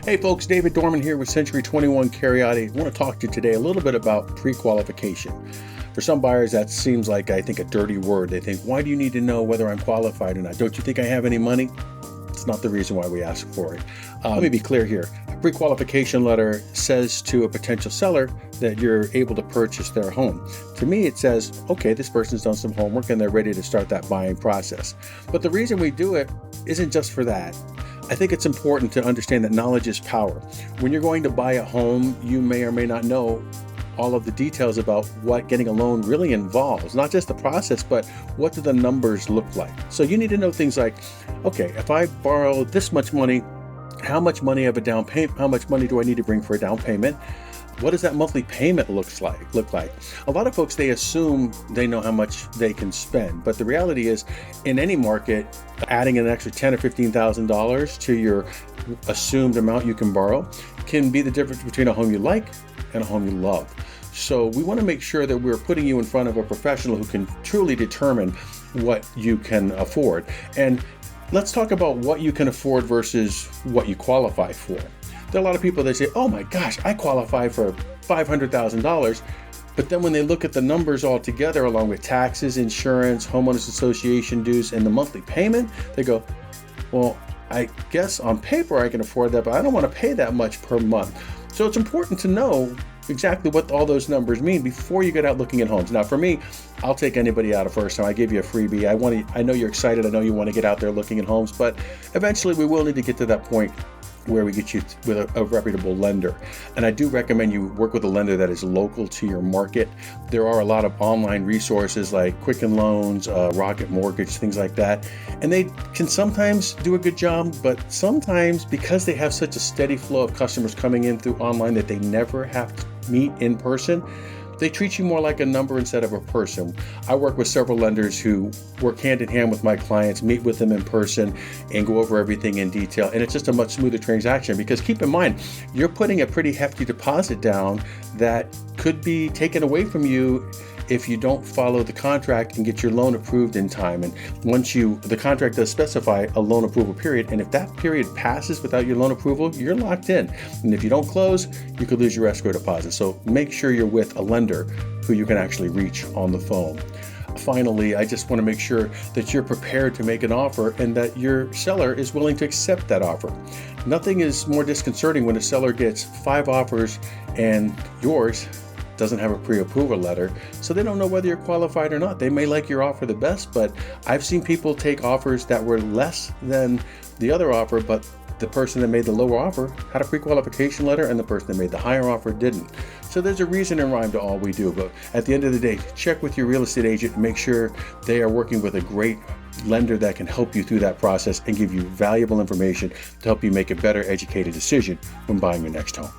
Hey folks, David Dorman here with Century 21 Cariotti. I want to talk to you today a little bit about pre-qualification. For some buyers, that seems like, I think, a dirty word. They think, why do you need to know whether I'm qualified or not? Don't you think I have any money? It's not the reason why we ask for it. Let me be clear here. A pre-qualification letter says to a potential seller that you're able to purchase their home. To me, it says, okay, this person's done some homework and they're ready to start that buying process. But the reason we do it isn't just for that. I think it's important to understand that knowledge is power. When you're going to buy a home, you may or may not know all of the details about what getting a loan really involves. Not just the process, but what do the numbers look like? So you need to know things like, okay, if I borrow this much money, how much money of a down payment, how much money do I need to bring for a down payment? What does that monthly payment look like? A lot of folks, they assume they know how much they can spend, but the reality is, in any market, adding an extra $10,000 or $15,000 to your assumed amount you can borrow can be the difference between a home you like and a home you love. So we want to make sure that we're putting you in front of a professional who can truly determine what you can afford. And let's talk about what you can afford versus what you qualify for. There are a lot of people that say, oh my gosh, I qualify for $500,000. But then when they look at the numbers all together, along with taxes, insurance, homeowners association dues, and the monthly payment, they go, well, I guess on paper I can afford that, but I don't want to pay that much per month. So it's important to know exactly what all those numbers mean before you get out looking at homes. Now, for me, I'll take anybody out of first time. I give you a freebie. I know you're excited. I know you want to get out there looking at homes, but eventually we will need to get to that point where we get you with a reputable lender. And I do recommend you work with a lender that is local to your market. There are a lot of online resources like Quicken Loans, Rocket Mortgage, things like that. And they can sometimes do a good job, but sometimes because they have such a steady flow of customers coming in through online that they never have to meet in person, they treat you more like a number instead of a person. I work with several lenders who work hand in hand with my clients, meet with them in person, and go over everything in detail. And it's just a much smoother transaction because keep in mind, you're putting a pretty hefty deposit down that could be taken away from you if you don't follow the contract and get your loan approved in time. And the contract does specify a loan approval period. And if that period passes without your loan approval, you're locked in. And if you don't close, you could lose your escrow deposit. So make sure you're with a lender who you can actually reach on the phone. Finally, I just want to make sure that you're prepared to make an offer and that your seller is willing to accept that offer. Nothing is more disconcerting when a seller gets 5 offers and yours doesn't have a pre-approval letter, so they don't know whether you're qualified or not. They may like your offer the best, but I've seen people take offers that were less than the other offer, but the person that made the lower offer had a pre-qualification letter and the person that made the higher offer didn't. So there's a reason and rhyme to all we do, but at the end of the day, check with your real estate agent and make sure they are working with a great lender that can help you through that process and give you valuable information to help you make a better educated decision when buying your next home.